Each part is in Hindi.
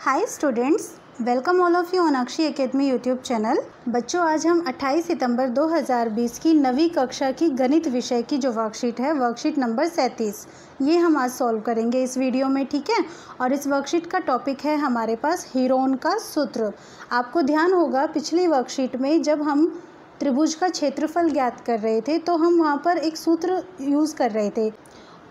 Hi students, welcome all of you on Akshi academy YouTube channel. बच्चों, आज हम 28 सितंबर 2020 की 9वीं कक्षा की गणित विषय की जो वर्कशीट है, वर्कशीट नंबर 37, ये हम आज सॉल्व करेंगे इस वीडियो में, ठीक है। और इस वर्कशीट का टॉपिक है हमारे पास हीरोन का सूत्र। आपको ध्यान होगा पिछली वर्कशीट में जब हम त्रिभुज का क्षेत्रफल ज्ञात कर रहे थे तो हम वहाँ पर एक सूत्र यूज़ कर रहे थे,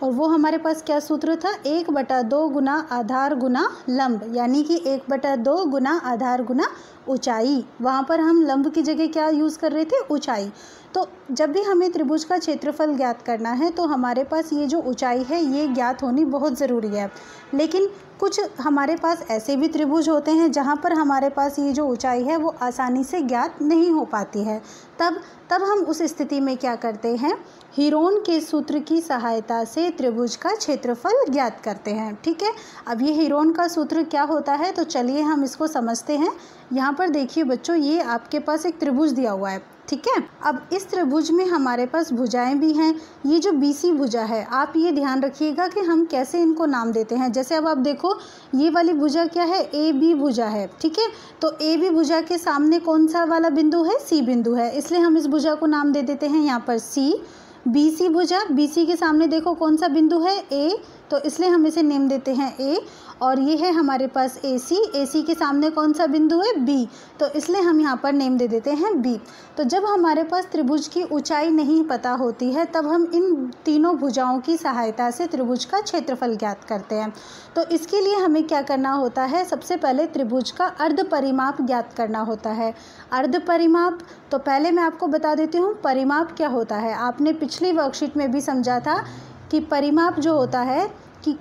और वो हमारे पास क्या सूत्र था? 1/2 गुना आधार गुना लंब, यानी कि 1/2 गुना आधार गुना ऊंचाई। वहाँ पर हम लंब की जगह क्या यूज़ कर रहे थे? ऊंचाई। तो जब भी हमें त्रिभुज का क्षेत्रफल ज्ञात करना है तो हमारे पास ये जो ऊंचाई है ये ज्ञात होनी बहुत ज़रूरी है। लेकिन कुछ हमारे पास ऐसे भी त्रिभुज होते हैं जहाँ पर हमारे पास ये जो ऊंचाई है वो आसानी से ज्ञात नहीं हो पाती है। तब हम उस स्थिति में क्या करते हैं? हीरोन के सूत्र की सहायता से त्रिभुज का क्षेत्रफल ज्ञात करते हैं, ठीक है। अब ये हीरोन का सूत्र क्या होता है, तो चलिए हम इसको समझते हैं। यहाँ पर देखिए बच्चों, ये आपके पास एक त्रिभुज दिया हुआ है, ठीक है। अब इस त्रिभुज में हमारे पास भुजाएं भी हैं। ये जो BC भुजा है, आप ये ध्यान रखिएगा कि हम कैसे इनको नाम देते हैं। जैसे अब आप देखो, ये वाली भुजा क्या है? AB भुजा है, ठीक है। तो AB भुजा के सामने कौन सा वाला बिंदु है? C बिंदु है, इसलिए हम इस भुजा को नाम दे देते हैं यहाँ पर C। BC भुजा, BC के सामने देखो कौन सा बिंदु है? A, तो इसलिए हम इसे नेम देते हैं A। और ये है हमारे पास AC, AC के सामने कौन सा बिंदु है? B, तो इसलिए हम यहाँ पर नेम दे देते हैं B। तो जब हमारे पास त्रिभुज की ऊंचाई नहीं पता होती है तब हम इन तीनों भुजाओं की सहायता से त्रिभुज का क्षेत्रफल ज्ञात करते हैं। तो इसके लिए हमें क्या करना होता है? सबसे पहले त्रिभुज का अर्ध परिमाप ज्ञात करना होता है। अर्ध परिमाप, तो पहले मैं आपको बता देती हूँ परिमाप क्या होता है। आपने पिछली वर्कशीट में भी समझा था कि परिमाप जो होता है कि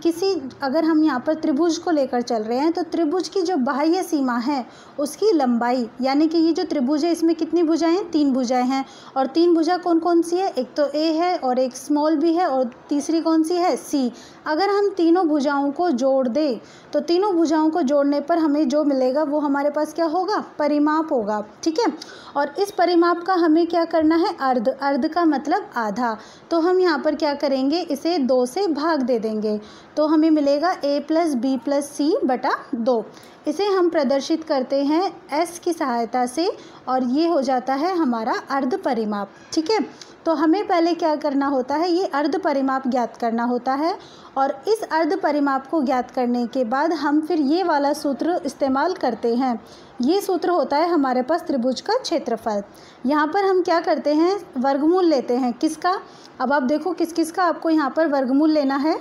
अगर हम यहाँ पर त्रिभुज को लेकर चल रहे हैं तो त्रिभुज की जो बाह्य सीमा है उसकी लंबाई, यानी कि ये जो त्रिभुज है इसमें कितनी भुजाएं हैं? 3 भुजाएं हैं। और 3 भुजा कौन कौन सी है? एक तो A है और एक स्मॉल b है और तीसरी कौन सी है? C। अगर हम तीनों भुजाओं को जोड़ दें तो तीनों भुजाओं को जोड़ने पर हमें जो मिलेगा वो हमारे पास क्या होगा? परिमाप होगा, ठीक है। और इस परिमाप का हमें क्या करना है? अर्ध का मतलब आधा। तो हम यहाँ पर क्या करेंगे? इसे 2 से भाग दे देंगे, तो हमें मिलेगा A + B + C बटा 2। इसे हम प्रदर्शित करते हैं S की सहायता से, और ये हो जाता है हमारा अर्ध परिमाप, ठीक है। तो हमें पहले क्या करना होता है? ये अर्ध परिमाप ज्ञात करना होता है, और इस अर्ध परिमाप को ज्ञात करने के बाद हम फिर ये वाला सूत्र इस्तेमाल करते हैं। ये सूत्र होता है हमारे पास त्रिभुज का क्षेत्रफल। यहाँ पर हम क्या करते हैं? वर्गमूल लेते हैं। किसका? अब आप देखो किस किस का आपको यहाँ पर वर्गमूल लेना है।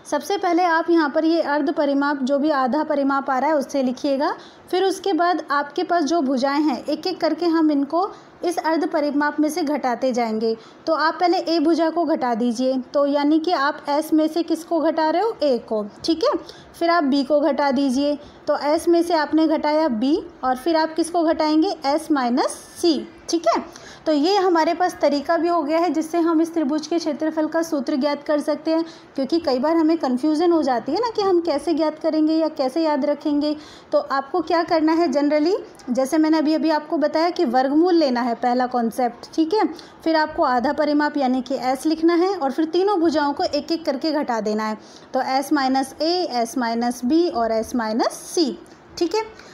सबसे पहले आप यहाँ पर ये अर्ध परिमाप, जो भी आधा परिमाप आ रहा है उससे लिखिएगा। फिर उसके बाद आपके पास जो भुजाएं हैं एक एक करके हम इनको इस अर्ध परिमाप में से घटाते जाएंगे। तो आप पहले A भुजा को घटा दीजिए, तो यानी कि आप S में से किसको घटा रहे हो? A को, ठीक है। फिर आप B को घटा दीजिए, तो S में से आपने घटाया B, और फिर आप किसको घटाएंगे? S - C, ठीक है। तो ये हमारे पास तरीका भी हो गया है जिससे हम इस त्रिभुज के क्षेत्रफल का सूत्र ज्ञात कर सकते हैं, क्योंकि कई बार हमें कन्फ्यूज़न हो जाती है ना कि हम कैसे ज्ञात करेंगे या कैसे याद रखेंगे। तो आपको क्या करना है जनरली, जैसे मैंने अभी आपको बताया कि वर्गमूल लेना है, पहला कॉन्सेप्ट, ठीक है। फिर आपको आधा परिमाप यानी कि S लिखना है, और फिर तीनों भुजाओं को एक एक करके घटा देना है। तो S - A, S - B और S - C, ठीक है।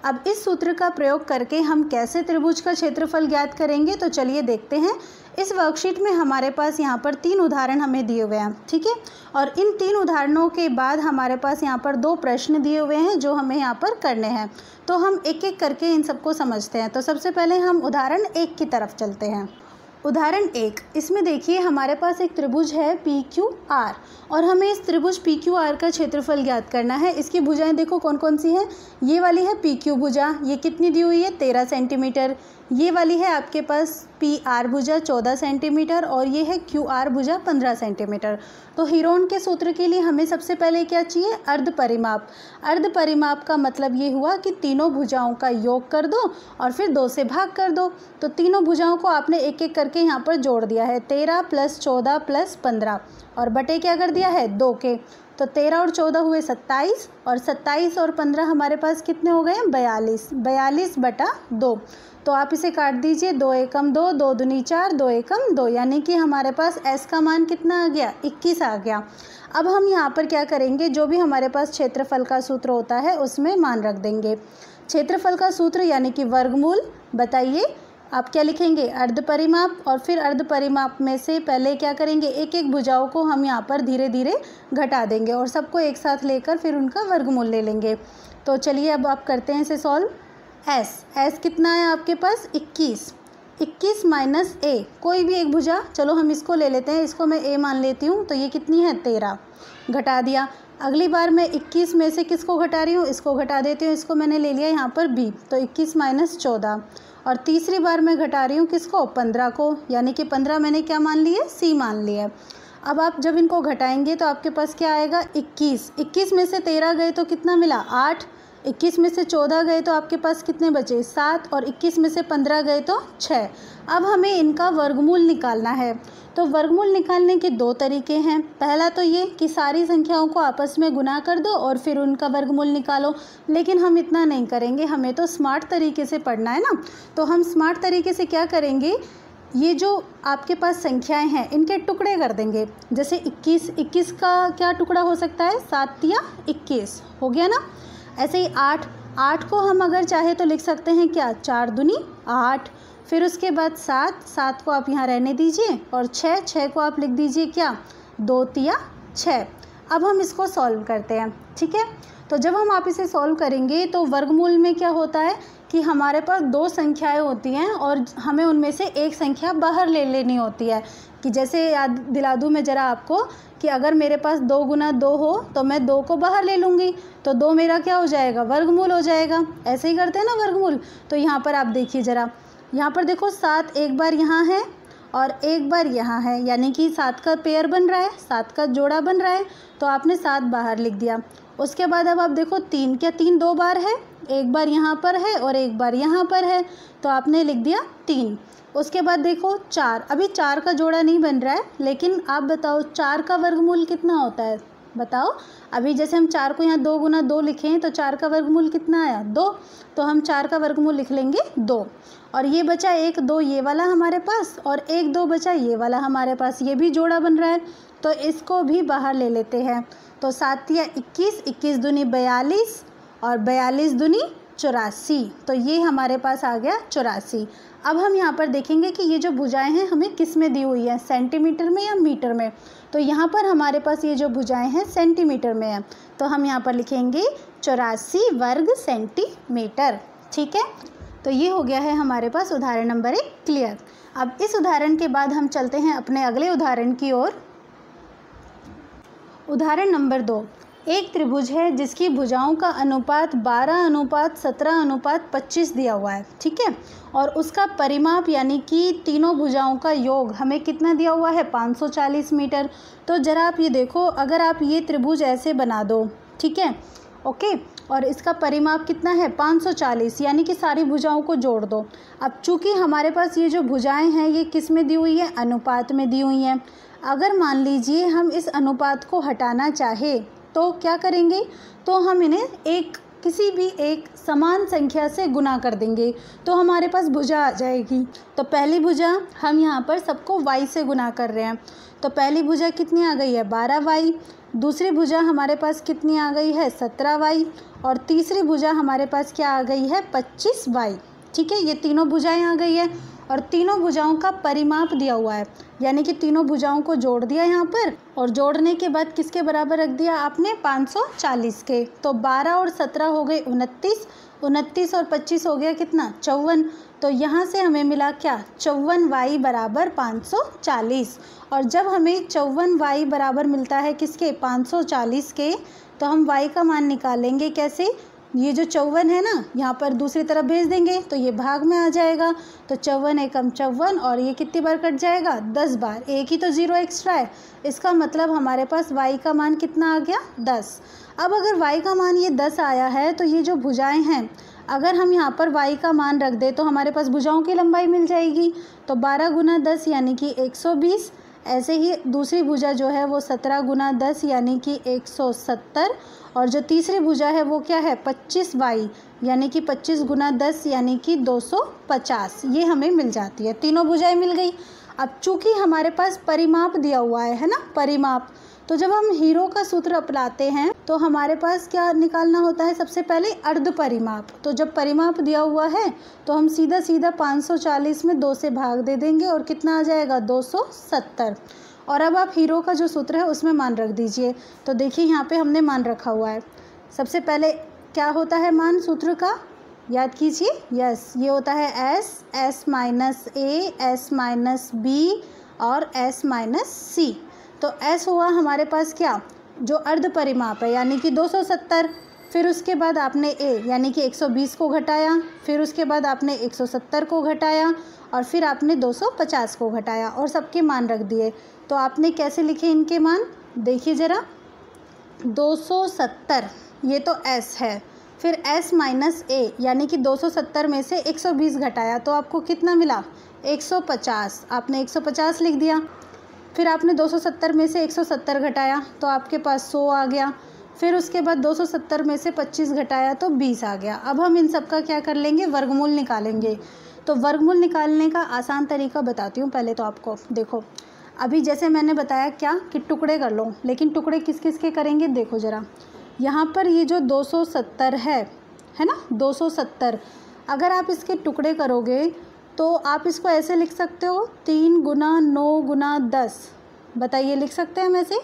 अब इस सूत्र का प्रयोग करके हम कैसे त्रिभुज का क्षेत्रफल ज्ञात करेंगे, तो चलिए देखते हैं। इस वर्कशीट में हमारे पास यहाँ पर 3 उदाहरण हमें दिए हुए हैं, ठीक है। और इन 3 उदाहरणों के बाद हमारे पास यहाँ पर 2 प्रश्न दिए हुए हैं जो हमें यहाँ पर करने हैं। तो हम एक एक करके इन सबको समझते हैं। तो सबसे पहले हम उदाहरण 1 की तरफ चलते हैं। उदाहरण 1, इसमें देखिए हमारे पास एक त्रिभुज है PQR, और हमें इस त्रिभुज PQR का क्षेत्रफल ज्ञात करना है। इसकी भुजाएं देखो कौन कौन सी हैं। ये वाली है PQ भुजा, ये कितनी दी हुई है? 13 सेंटीमीटर। ये वाली है आपके पास PR भुजा 14 सेंटीमीटर, और ये है QR भुजा 15 सेंटीमीटर। तो हीरोन के सूत्र के लिए हमें सबसे पहले क्या चाहिए? अर्ध परिमाप। अर्ध परिमाप का मतलब ये हुआ कि तीनों भुजाओं का योग कर दो और फिर 2 से भाग कर दो। तो तीनों भुजाओं को आपने एक एक करके यहाँ पर जोड़ दिया है, 13 + 14 + 15, और बटे क्या कर दिया है? 2 के। तो 13 और 14 हुए 27, और 27 और 15 हमारे पास कितने हो गए? 42। 42/2। तो आप इसे काट दीजिए, 2 एकम 2, 2 दूनी 4, 2 एकम 2, यानी कि हमारे पास s का मान कितना आ गया? 21 आ गया। अब हम यहाँ पर क्या करेंगे, जो भी हमारे पास क्षेत्रफल का सूत्र होता है उसमें मान रख देंगे। क्षेत्रफल का सूत्र यानी कि वर्गमूल। बताइए आप क्या लिखेंगे? अर्ध परिमाप, और फिर अर्ध परिमाप में से पहले क्या करेंगे, एक एक भुजाओं को हम यहाँ पर धीरे धीरे घटा देंगे और सबको एक साथ लेकर फिर उनका वर्गमूल ले लेंगे। तो चलिए अब आप करते हैं इसे सॉल्व। s कितना है आपके पास? 21। 21 माइनस a, कोई भी एक भुजा, चलो हम इसको ले लेते हैं, इसको मैं a मान लेती हूँ, तो ये कितनी है? 13। घटा दिया। अगली बार मैं 21 में से किसको घटा रही हूँ? इसको घटा देती हूँ, इसको मैंने ले लिया यहाँ पर b, तो 21 माइनस 14। और तीसरी बार मैं घटा रही हूँ किसको? 15 को, यानी कि 15 मैंने क्या मान लिया? c मान लिया। अब आप जब इनको घटाएंगे तो आपके पास क्या आएगा? 21। 21 में से 13 गए तो कितना मिला? 8। 21 में से 14 गए तो आपके पास कितने बचे? 7। और 21 में से 15 गए तो 6। अब हमें इनका वर्गमूल निकालना है। तो वर्गमूल निकालने के 2 तरीके हैं। पहला तो ये कि सारी संख्याओं को आपस में गुना कर दो और फिर उनका वर्गमूल निकालो, लेकिन हम इतना नहीं करेंगे, हमें तो स्मार्ट तरीके से पढ़ना है ना। तो हम स्मार्ट तरीके से क्या करेंगे, ये जो आपके पास संख्याएं हैं इनके टुकड़े कर देंगे। जैसे 21 का क्या टुकड़ा हो सकता है? 7 या 21 हो गया ना। ऐसे ही 8 को हम अगर चाहे तो लिख सकते हैं क्या? 4 दूनी 8। फिर उसके बाद 7 को आप यहाँ रहने दीजिए, और 6 को आप लिख दीजिए क्या? 2 तिया 6। अब हम इसको सॉल्व करते हैं, ठीक है। तो जब हम आप इसे सॉल्व करेंगे तो वर्गमूल में क्या होता है कि हमारे पास 2 संख्याएं होती हैं और हमें उनमें से एक संख्या बाहर ले लेनी होती है। कि जैसे याद दिला दूँ मैं ज़रा आपको कि अगर मेरे पास 2 गुना 2 हो तो मैं 2 को बाहर ले लूँगी, तो 2 मेरा क्या हो जाएगा? वर्गमूल हो जाएगा। ऐसे ही करते हैं ना वर्गमूल। तो यहाँ पर आप देखिए ज़रा, यहाँ पर देखो 7 एक बार यहाँ है और एक बार यहाँ है, यानी कि 7 का पेयर बन रहा है, 7 का जोड़ा बन रहा है, तो आपने 7 बाहर लिख दिया। उसके बाद अब आप देखो 3, क्या 3 2 बार है? एक बार यहाँ पर है और एक बार यहाँ पर है, तो आपने लिख दिया 3। उसके बाद देखो 4, अभी 4 का जोड़ा नहीं बन रहा है, लेकिन आप बताओ 4 का वर्गमूल कितना होता है? बताओ। अभी जैसे हम 4 को यहाँ 2 गुना 2 लिखें तो 4 का वर्गमूल कितना आया? 2। तो हम 4 का वर्गमूल लिख लेंगे 2। और ये बचा 1 2 ये वाला हमारे पास, और 1 2 बचा ये वाला हमारे पास, ये भी जोड़ा बन रहा है, तो इसको भी बाहर ले लेते हैं। तो 7 या 21, 21 दूनी 42 और 42 दूनी 84, तो ये हमारे पास आ गया 84। अब हम यहाँ पर देखेंगे कि ये जो भुजाएं हैं हमें किस में दी हुई है, सेंटीमीटर में या मीटर में। तो यहाँ पर हमारे पास ये जो भुजाएं हैं सेंटीमीटर में है, तो हम यहाँ पर लिखेंगे 84 वर्ग सेंटीमीटर, ठीक है। तो ये हो गया है हमारे पास उदाहरण नंबर 1 क्लियर। अब इस उदाहरण के बाद हम चलते हैं अपने अगले उदाहरण की ओर। उदाहरण नंबर 2, एक त्रिभुज है जिसकी भुजाओं का अनुपात 12:17:25 दिया हुआ है, ठीक है। और उसका परिमाप यानी कि तीनों भुजाओं का योग हमें कितना दिया हुआ है? 540 मीटर। तो ज़रा आप ये देखो, अगर आप ये त्रिभुज ऐसे बना दो, ठीक है, ओके, और इसका परिमाप कितना है? 540, यानी कि सारी भुजाओं को जोड़ दो। अब चूँकि हमारे पास ये जो भुजाएं हैं ये किस में दी हुई है? अनुपात में दी हुई हैं। अगर मान लीजिए हम इस अनुपात को हटाना चाहे तो क्या करेंगे? तो हम इन्हें किसी भी एक समान संख्या से गुना कर देंगे, तो हमारे पास भुजा आ जाएगी। तो पहली भुजा हम यहाँ पर सबको y से गुना कर रहे हैं, तो पहली भुजा कितनी आ गई है? 12y। दूसरी भुजा हमारे पास कितनी आ गई है? 17y। और तीसरी भुजा हमारे पास क्या आ गई है? 25y, ठीक है। ये तीनों भुजाएं आ गई है और तीनों भुजाओं का परिमाप दिया हुआ है, यानी कि तीनों भुजाओं को जोड़ दिया यहाँ पर, और जोड़ने के बाद किसके बराबर रख दिया आपने? 540 के। तो 12 और 17 हो गए 29, 29 और 25 हो गया कितना? 54। तो यहाँ से हमें मिला क्या? 54y बराबर 540। और जब हमें 54y बराबर मिलता है किसके? 540 के, तो हम y का मान निकालेंगे कैसे? ये जो 54 है ना, यहाँ पर दूसरी तरफ भेज देंगे तो ये भाग में आ जाएगा। तो 54 एकम 54, और ये कितनी बार कट जाएगा? 10 बार। एक ही तो 0 एक्स्ट्रा है, इसका मतलब हमारे पास y का मान कितना आ गया? 10। अब अगर y का मान ये 10 आया है तो ये जो भुजाएं हैं, अगर हम यहाँ पर y का मान रख दें तो हमारे पास भुजाओं की लंबाई मिल जाएगी। तो 12 गुना 10 यानी कि 120, ऐसे ही दूसरी भुजा जो है वो 17 गुना 10 यानी कि 170, और जो तीसरी भुजा है वो क्या है 25y यानी कि 25 गुना 10 यानी कि 250, ये हमें मिल जाती है। तीनों भुजाएं मिल गई। अब चूंकि हमारे पास परिमाप दिया हुआ है ना, परिमाप, तो जब हम हीरो का सूत्र अपनाते हैं तो हमारे पास क्या निकालना होता है, सबसे पहले अर्ध परिमाप। तो जब परिमाप दिया हुआ है तो हम सीधा सीधा 540 में 2 से भाग दे देंगे और कितना आ जाएगा 270। और अब आप हीरो का जो सूत्र है उसमें मान रख दीजिए। तो देखिए यहाँ पे हमने मान रखा हुआ है। सबसे पहले क्या होता है मान सूत्र का, याद कीजिए, यस, ये होता है एस, एस माइनस ए, एस माइनस बी और एस माइनस सी। तो एस हुआ हमारे पास क्या, जो अर्ध परिमाप है यानी कि 270। फिर उसके बाद आपने ए यानी कि 120 को घटाया, फिर उसके बाद आपने 170 को घटाया और फिर आपने 250 को घटाया और सबके मान रख दिए। तो आपने कैसे लिखे इनके मान, देखिए ज़रा, 270 ये तो एस है, फिर s माइनस ए यानी कि 270 में से 120 घटाया तो आपको कितना मिला 150, आपने 150 लिख दिया। फिर आपने 270 में से 170 घटाया तो आपके पास 100 आ गया। फिर उसके बाद 270 में से 25 घटाया तो 20 आ गया। अब हम इन सब का क्या कर लेंगे, वर्गमूल निकालेंगे। तो वर्गमूल निकालने का आसान तरीका बताती हूँ पहले तो आपको। देखो अभी जैसे मैंने बताया क्या कि टुकड़े कर लो, लेकिन टुकड़े किस किस के करेंगे, देखो ज़रा, यहाँ पर ये जो 270 है ना, 270, अगर आप इसके टुकड़े करोगे तो आप इसको ऐसे लिख सकते हो 3 गुना 9 गुना 10। बताइए लिख सकते हैं हम ऐसे,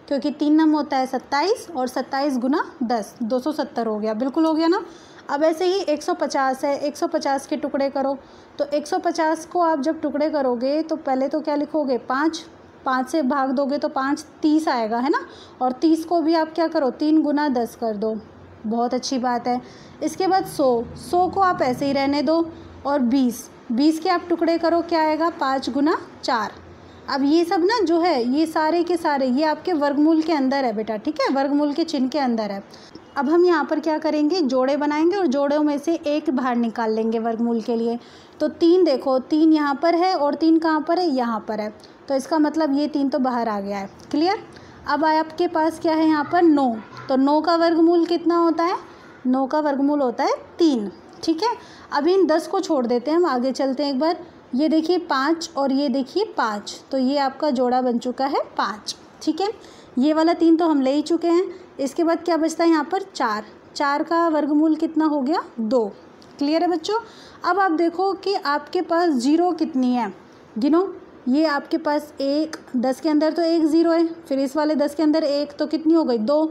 क्योंकि 3 नम होता है 27 और 27 गुना 10 270 हो गया, बिल्कुल हो गया ना। अब ऐसे ही 150 है, 150 के टुकड़े करो। तो 150 को आप जब टुकड़े करोगे तो पहले तो क्या लिखोगे 5 से भाग दोगे तो 5 30 आएगा, है ना। और 30 को भी आप क्या करो 3 गुना 10 कर दो, बहुत अच्छी बात है। इसके बाद 100 को आप ऐसे ही रहने दो और 20 के आप टुकड़े करो, क्या आएगा 5 गुना 4। अब ये सब ना जो है ये सारे के सारे ये आपके वर्गमूल के अंदर है बेटा, ठीक है, वर्गमूल के चिन्ह के अंदर है। अब हम यहाँ पर क्या करेंगे, जोड़े बनाएंगे और जोड़ों में से एक बाहर निकाल लेंगे वर्गमूल के लिए। तो 3 देखो, 3 यहाँ पर है और 3 कहाँ पर है, यहाँ पर है, तो इसका मतलब ये 3 तो बाहर आ गया है, क्लियर। अब आपके पास क्या है यहाँ पर 9, तो 9 का वर्गमूल कितना होता है, 9 का वर्गमूल होता है 3, ठीक है। अब इन 10 को छोड़ देते हैं, हम आगे चलते हैं एक बार। ये देखिए 5 और ये देखिए 5, तो ये आपका जोड़ा बन चुका है 5, ठीक है। ये वाला 3 तो हम ले ही चुके हैं। इसके बाद क्या बचता है यहाँ पर 4 का वर्गमूल कितना हो गया 2, क्लियर है बच्चों। अब आप देखो कि आपके पास जीरो कितनी है, गिनो। ये आपके पास 1, 10 के अंदर तो 1 ज़ीरो है, फिर इस वाले 10 के अंदर 1, तो कितनी हो गई 2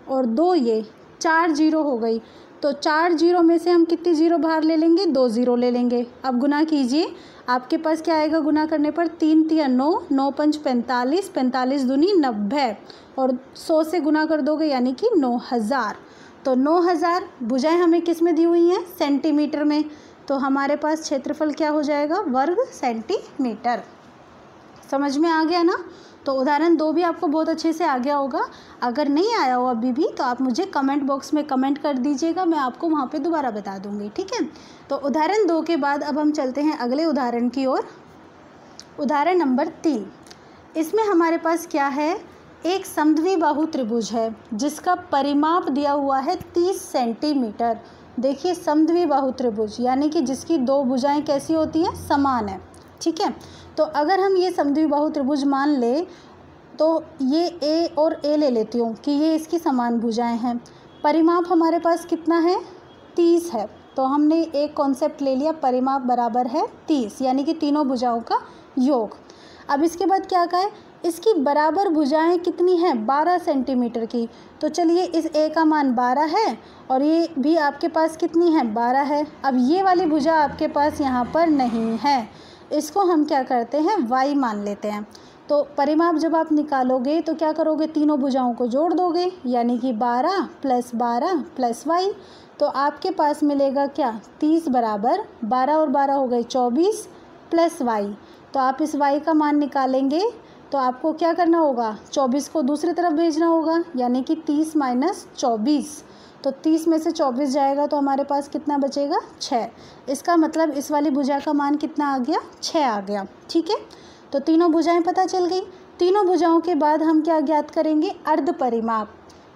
और 2, ये 4 जीरो हो गई। तो 4 जीरो में से हम कितनी जीरो बाहर ले लेंगे, 2 ज़ीरो ले लेंगे। अब गुना कीजिए, आपके पास क्या आएगा गुना करने पर, 3 तिया 9, 9 पंच 45, 45 दूनी 90 और 100 से गुना कर दोगे यानी कि 9000। तो 9000 भुजाएं हमें किस में दी हुई हैं, सेंटीमीटर में। तो हमारे पास क्षेत्रफल क्या हो जाएगा, वर्ग सेंटीमीटर। समझ में आ गया ना। तो उदाहरण 2 भी आपको बहुत अच्छे से आ गया होगा। अगर नहीं आया हो अभी भी तो आप मुझे कमेंट बॉक्स में कमेंट कर दीजिएगा, मैं आपको वहाँ पे दोबारा बता दूँगी, ठीक है। तो उदाहरण 2 के बाद अब हम चलते हैं अगले उदाहरण की ओर। उदाहरण नंबर 3, इसमें हमारे पास क्या है, एक समद्विबाहु त्रिभुज है जिसका परिमाप दिया हुआ है 30 सेंटीमीटर। देखिए समद्विबाहु त्रिभुज यानी कि जिसकी 2 भुजाएं कैसी होती हैं, समान है, ठीक है। तो अगर हम ये समद्विबाहु त्रिभुज मान ले तो ये ए और ए ले लेती हूँ कि ये इसकी समान भुजाएं हैं। परिमाप हमारे पास कितना है, 30 है। तो हमने एक कॉन्सेप्ट ले लिया, परिमाप बराबर है 30 यानी कि तीनों भुजाओं का योग। अब इसके बाद क्या कहा है, इसकी बराबर भुजाएं कितनी हैं, 12 सेंटीमीटर की। तो चलिए इस ए का मान 12 है और ये भी आपके पास कितनी है, 12 है। अब ये वाली भुजा आपके पास यहाँ पर नहीं है, इसको हम क्या करते हैं, y मान लेते हैं। तो परिमाप जब आप निकालोगे तो क्या करोगे, तीनों भुजाओं को जोड़ दोगे यानी कि 12 + 12 + y। तो आपके पास मिलेगा क्या, 30 बराबर 12 और 12 हो गए 24 + y। तो आप इस y का मान निकालेंगे तो आपको क्या करना होगा, 24 को दूसरी तरफ भेजना होगा यानी कि 30 - 24। तो 30 में से 24 जाएगा तो हमारे पास कितना बचेगा, 6। इसका मतलब इस वाली भुजा का मान कितना आ गया, 6 आ गया, ठीक है। तो तीनों भुजाएं पता चल गई। तीनों भुजाओं के बाद हम क्या ज्ञात करेंगे, अर्ध परिमाप।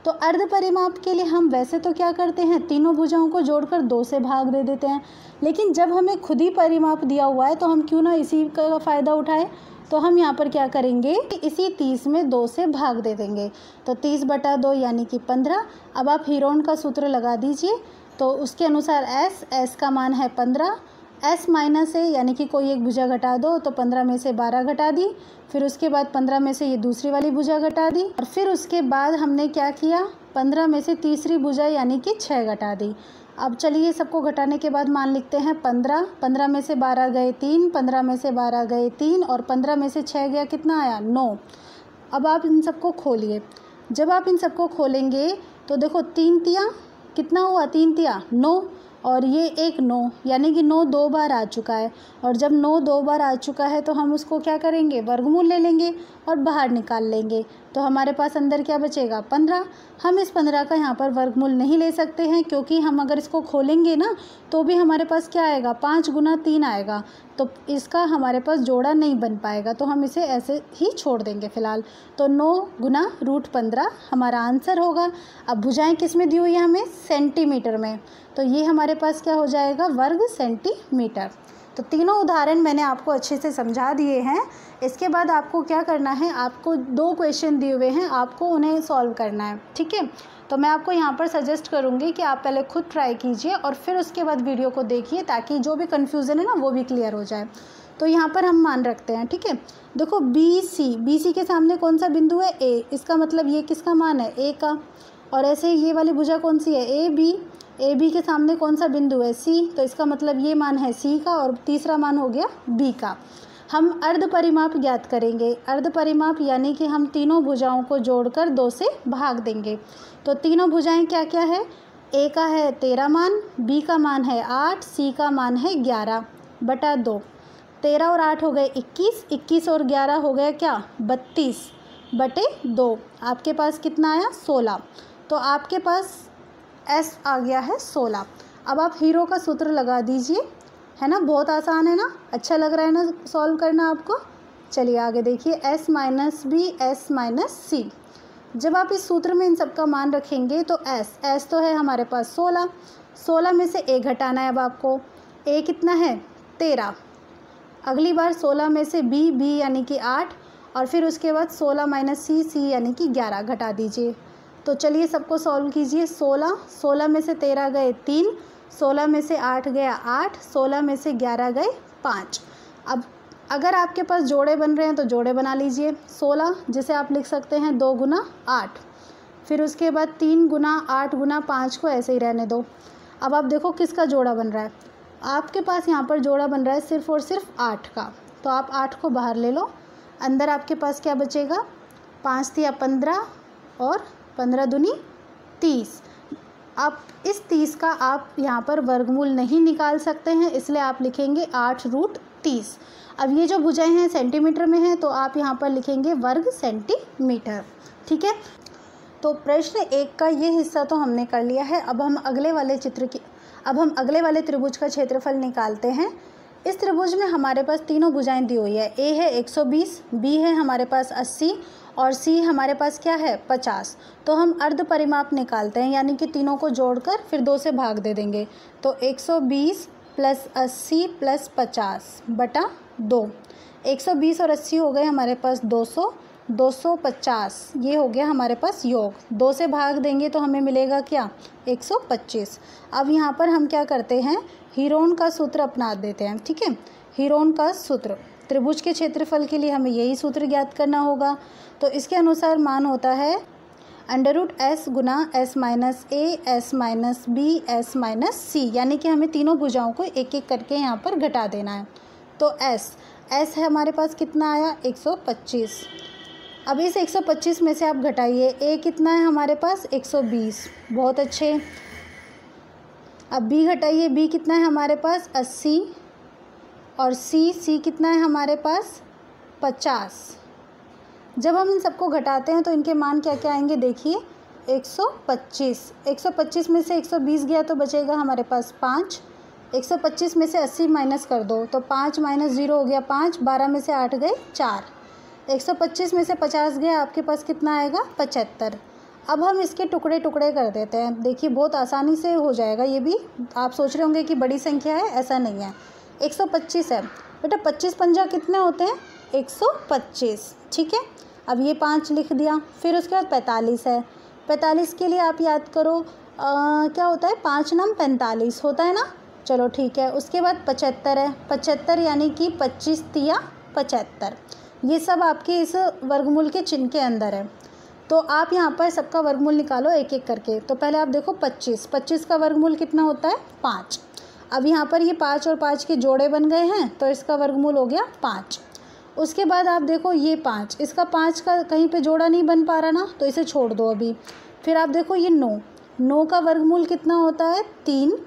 तो अर्ध परिमाप के लिए हम वैसे तो क्या करते हैं, तीनों भुजाओं को जोड़कर 2 से भाग दे देते हैं, लेकिन जब हमें खुद ही परिमाप दिया हुआ है तो हम क्यों ना इसी का फ़ायदा उठाएं। तो हम यहाँ पर क्या करेंगे, इसी 30 में 2 से भाग दे देंगे। तो 30/2 यानी कि 15। अब आप हीरोन का सूत्र लगा दीजिए। तो उसके अनुसार s का मान है 15, s माइनस है यानी कि कोई एक भुजा घटा दो, तो 15 में से 12 घटा दी, फिर उसके बाद 15 में से ये दूसरी वाली भुजा घटा दी, और फिर उसके बाद हमने क्या किया, 15 में से तीसरी भुजा यानी कि 6 घटा दी। अब चलिए सबको घटाने के बाद मान लिखते हैं 15, 15 में से 12 गए 3, 15 में से 12 गए 3, और 15 में से 6 गया कितना आया, 9। अब आप इन सबको खोलिए। जब आप इन सबको खोलेंगे तो देखो 3 तिया कितना हुआ, 3 तिया 9, और ये एक 9 यानी कि 9 2 बार आ चुका है। और जब 9 2 बार आ चुका है तो हम उसको क्या करेंगे, वर्गमूल ले लेंगे और बाहर निकाल लेंगे। तो हमारे पास अंदर क्या बचेगा, 15। हम इस 15 का यहाँ पर वर्गमूल नहीं ले सकते हैं, क्योंकि हम अगर इसको खोलेंगे ना तो भी हमारे पास क्या आएगा, 5 × 3 आएगा, तो इसका हमारे पास जोड़ा नहीं बन पाएगा। तो हम इसे ऐसे ही छोड़ देंगे फ़िलहाल। तो 9 × √15 हमारा आंसर होगा। अब भुजाएं किस में दी हुई है, हमें सेंटीमीटर में, तो ये हमारे पास क्या हो जाएगा, वर्ग सेंटीमीटर। तो तीनों उदाहरण मैंने आपको अच्छे से समझा दिए हैं। इसके बाद आपको क्या करना है, आपको 2 क्वेश्चन दिए हुए हैं, आपको उन्हें सॉल्व करना है, ठीक है। तो मैं आपको यहाँ पर सजेस्ट करूँगी कि आप पहले खुद ट्राई कीजिए और फिर उसके बाद वीडियो को देखिए, ताकि जो भी कन्फ्यूज़न है ना वो भी क्लियर हो जाए। तो यहाँ पर हम मान रखते हैं, ठीक है। देखो BC के सामने कौन सा बिंदु है, A, इसका मतलब ये किसका मान है, A का। और ऐसे ये वाली भुजा कौन सी है, AB के सामने कौन सा बिंदु है, C, तो इसका मतलब ये मान है C का, और तीसरा मान हो गया B का। हम अर्ध परिमाप ज्ञात करेंगे। अर्ध परिमाप यानी कि हम तीनों भुजाओं को जोड़कर 2 से भाग देंगे। तो तीनों भुजाएं क्या क्या है, A का है 13 मान, B का मान है 8, C का मान है 11/2। 13 और 8 हो गए 21, 21 और 11 हो गया क्या, 32/2। आपके पास कितना आया, 16। तो आपके पास S आ गया है 16। अब आप हीरो का सूत्र लगा दीजिए, है ना, बहुत आसान है ना, अच्छा लग रहा है ना सॉल्व करना आपको। चलिए आगे देखिए, S - B S - C। जब आप इस सूत्र में इन सब का मान रखेंगे तो S तो है हमारे पास 16, 16 में से A घटाना है। अब आपको A कितना है, 13। अगली बार 16 में से B यानी कि 8, और फिर उसके बाद 16 - C यानी कि 11 घटा दीजिए। तो चलिए सबको सॉल्व कीजिए। 16 में से 13 गए 3, 16 में से 8 गया 8, 16 में से 11 गए 5। अब अगर आपके पास जोड़े बन रहे हैं तो जोड़े बना लीजिए। 16 जिसे आप लिख सकते हैं 2 × 8, फिर उसके बाद 3 × 8 × 5 को ऐसे ही रहने दो। अब आप देखो किसका जोड़ा बन रहा है, आपके पास यहाँ पर जोड़ा बन रहा है सिर्फ़ और सिर्फ 8 का। तो आप 8 को बाहर ले लो, अंदर आपके पास क्या बचेगा, 5 तिया 15 और 15 दूनी 30। अब इस 30 का आप यहाँ पर वर्गमूल नहीं निकाल सकते हैं, इसलिए आप लिखेंगे 8√30। अब ये जो भुजाएं हैं सेंटीमीटर में हैं, तो आप यहाँ पर लिखेंगे वर्ग सेंटीमीटर, ठीक है। तो प्रश्न 1 का ये हिस्सा तो हमने कर लिया है। अब हम अगले वाले त्रिभुज का क्षेत्रफल निकालते हैं। इस त्रिभुज में हमारे पास तीनों भुजाएं दी हुई है। A है 120, B है हमारे पास 80 और C हमारे पास क्या है 50। तो हम अर्ध परिमाप निकालते हैं, यानी कि तीनों को जोड़कर फिर 2 से भाग दे देंगे। तो 120 + 80 + 50/2। 120 और 80 हो गए हमारे पास 200, 250 ये हो गया हमारे पास योग। 2 से भाग देंगे तो हमें मिलेगा क्या, 125। अब यहाँ पर हम क्या करते हैं, हीरोन का सूत्र अपना देते हैं, ठीक है। हीरोन का सूत्र, त्रिभुज के क्षेत्रफल के लिए हमें यही सूत्र ज्ञात करना होगा। तो इसके अनुसार मान होता है √S × S - A S - B S - C, यानी कि हमें तीनों भुजाओं को एक एक करके यहाँ पर घटा देना है। तो S है हमारे पास कितना आया, 125। अब इस 125 में से आप घटाइए, A कितना है हमारे पास 120, बहुत अच्छे। अब B घटाइए, B कितना है हमारे पास 80, और C कितना है हमारे पास 50। जब हम इन सबको घटाते हैं तो इनके मान क्या क्या आएंगे, देखिए 125 में से 120 गया तो बचेगा हमारे पास 5, 125 में से 80 माइनस कर दो तो 5 माइनस 0 हो गया 5, 12 में से 8 गए 4, 125 में से 50 गया, आपके पास कितना आएगा 75। अब हम इसके टुकड़े टुकड़े कर देते हैं। देखिए बहुत आसानी से हो जाएगा ये भी। आप सोच रहे होंगे कि बड़ी संख्या है, ऐसा नहीं है। 125 है बेटा, 25 पंजा कितने होते हैं 125, ठीक है। अब ये 5 लिख दिया। फिर उसके बाद 45 है। 45 के लिए आप याद करो क्या होता है, 5 नम 45 होता है ना। चलो ठीक है। उसके बाद 75 है। 75 यानी कि 25 तिया 75। ये सब आपके इस वर्गमूल के चिन्ह के अंदर है। तो आप यहाँ पर सबका वर्गमूल निकालो एक एक करके। तो पहले आप देखो 25 का वर्गमूल कितना होता है 5। अब यहाँ पर ये 5 और 5 के जोड़े बन गए हैं तो इसका वर्गमूल हो गया 5। उसके बाद आप देखो ये 5, इसका 5 का कहीं पे जोड़ा नहीं बन पा रहा ना, तो इसे छोड़ दो अभी। फिर आप देखो ये 9 का वर्गमूल कितना होता है 3।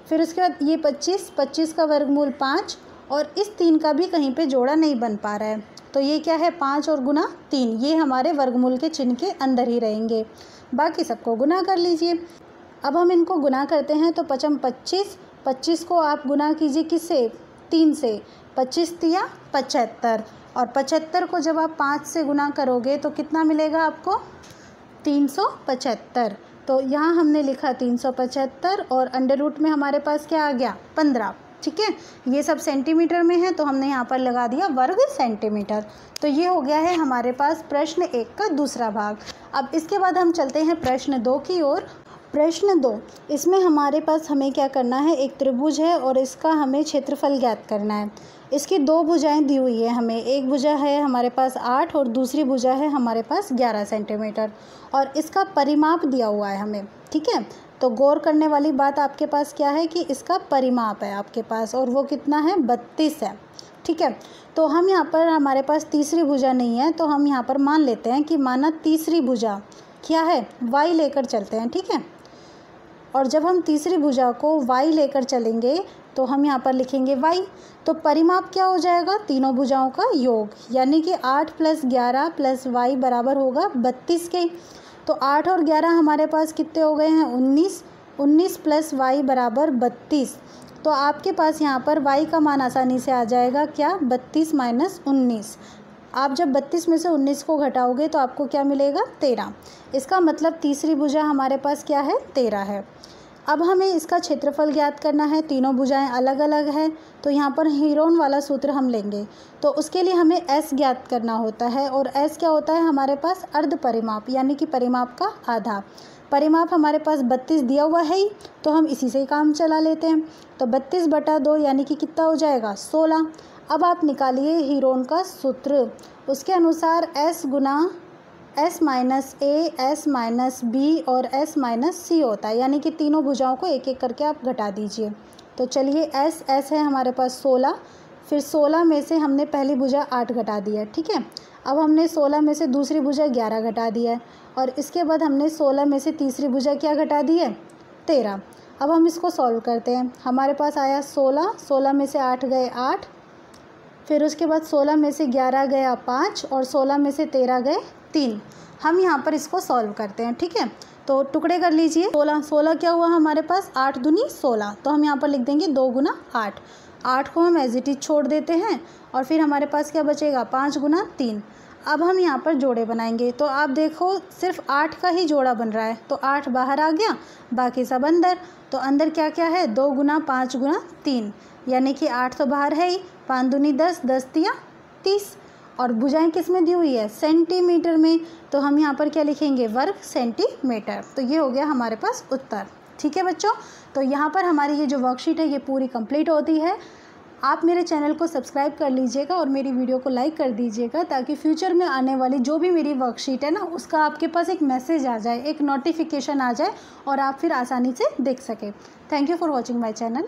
फिर उसके बाद ये 25 का वर्गमूल 5 और इस 3 का भी कहीं पे जोड़ा नहीं बन पा रहा है। तो ये क्या है 5 और गुना 3, ये हमारे वर्गमूल के चिन्ह के अंदर ही रहेंगे। बाकी सबको गुना कर लीजिए। अब हम इनको गुना करते हैं तो 25, 25 को आप गुना कीजिए किससे 3 से, 25 तिया 75 और 75 को जब आप 5 से गुना करोगे तो कितना मिलेगा आपको 375। तो यहाँ हमने लिखा 375 और अंडर रूट में हमारे पास क्या आ गया 15, ठीक है। ये सब सेंटीमीटर में है तो हमने यहाँ पर लगा दिया वर्ग सेंटीमीटर। तो ये हो गया है हमारे पास प्रश्न 1 का दूसरा भाग। अब इसके बाद हम चलते हैं प्रश्न 2 की ओर। प्रश्न 2, इसमें हमारे पास हमें क्या करना है, एक त्रिभुज है और इसका हमें क्षेत्रफल ज्ञात करना है। इसकी 2 भुजाएं दी हुई है हमें, एक भुजा है हमारे पास 8 और दूसरी भुजा है हमारे पास 11 सेंटीमीटर और इसका परिमाप दिया हुआ है हमें, ठीक है। तो गौर करने वाली बात आपके पास क्या है कि इसका परिमाप है आपके पास और वो कितना है 32 है, ठीक है। तो हम यहाँ पर हमारे पास तीसरी भुजा नहीं है तो हम यहाँ पर मान लेते हैं कि माना तीसरी भुजा क्या है y लेकर चलते हैं, ठीक है। और जब हम तीसरी भुजा को y लेकर चलेंगे तो हम यहाँ पर लिखेंगे y। तो परिमाप क्या हो जाएगा, तीनों भुजाओं का योग, यानी कि 8 + 11 + y बराबर होगा 32 के। तो 8 और 11 हमारे पास कितने हो गए हैं 19, 19 + y बराबर 32। तो आपके पास यहाँ पर y का मान आसानी से आ जाएगा क्या 32 - 19। आप जब 32 में से 19 को घटाओगे तो आपको क्या मिलेगा 13। इसका मतलब तीसरी भुजा हमारे पास क्या है 13 है। अब हमें इसका क्षेत्रफल ज्ञात करना है, तीनों भुजाएं अलग अलग है तो यहाँ पर हीरोन वाला सूत्र हम लेंगे। तो उसके लिए हमें s ज्ञात करना होता है और s क्या होता है हमारे पास अर्ध परिमाप, यानी कि परिमाप का आधा। परिमाप हमारे पास 32 दिया हुआ है ही तो हम इसी से काम चला लेते हैं। तो 32/2 यानी कि कितना हो जाएगा 16। अब आप निकालिए हीरोन का सूत्र, उसके अनुसार s Guna s minus a, s minus b और s माइनस c होता है, यानी कि तीनों भुजाओं को एक एक करके आप घटा दीजिए। तो चलिए s है हमारे पास 16, फिर 16 में से हमने पहली भुजा 8 घटा दिया, ठीक है। अब हमने 16 में से दूसरी भुजा 11 घटा दिया है और इसके बाद हमने 16 में से तीसरी भुजा क्या घटा दी है 13। अब हम इसको सॉल्व करते हैं। हमारे पास आया 16, 16 में से 8 गए 8, फिर उसके बाद 16 में से 11 गया 5 और 16 में से 13 गए 3। हम यहाँ पर इसको सॉल्व करते हैं, ठीक है। तो टुकड़े कर लीजिए। 16 क्या हुआ हमारे पास 8 दूनी 16, तो हम यहाँ पर लिख देंगे 2 गुना 8। 8 को हम एज इट इज छोड़ देते हैं और फिर हमारे पास क्या बचेगा 5 गुना 3। अब हम यहाँ पर जोड़े बनाएंगे तो आप देखो सिर्फ 8 का ही जोड़ा बन रहा है तो 8 बाहर आ गया, बाकी सब अंदर। तो अंदर क्या क्या है 2 गुना 5 गुना 3, यानी कि 8 तो बाहर है ही, 5 दूनी 10, 10 तिया 30 और भुजाएं किस में दी हुई है सेंटीमीटर में, तो हम यहाँ पर क्या लिखेंगे वर्ग सेंटीमीटर। तो ये हो गया हमारे पास उत्तर, ठीक है बच्चों। तो यहाँ पर हमारी ये जो वर्कशीट है ये पूरी कंप्लीट होती है। आप मेरे चैनल को सब्सक्राइब कर लीजिएगा और मेरी वीडियो को लाइक कर दीजिएगा ताकि फ्यूचर में आने वाली जो भी मेरी वर्कशीट है ना उसका आपके पास एक मैसेज आ जाए, एक नोटिफिकेशन आ जाए और आप फिर आसानी से देख सकें। Thank you for watching my channel.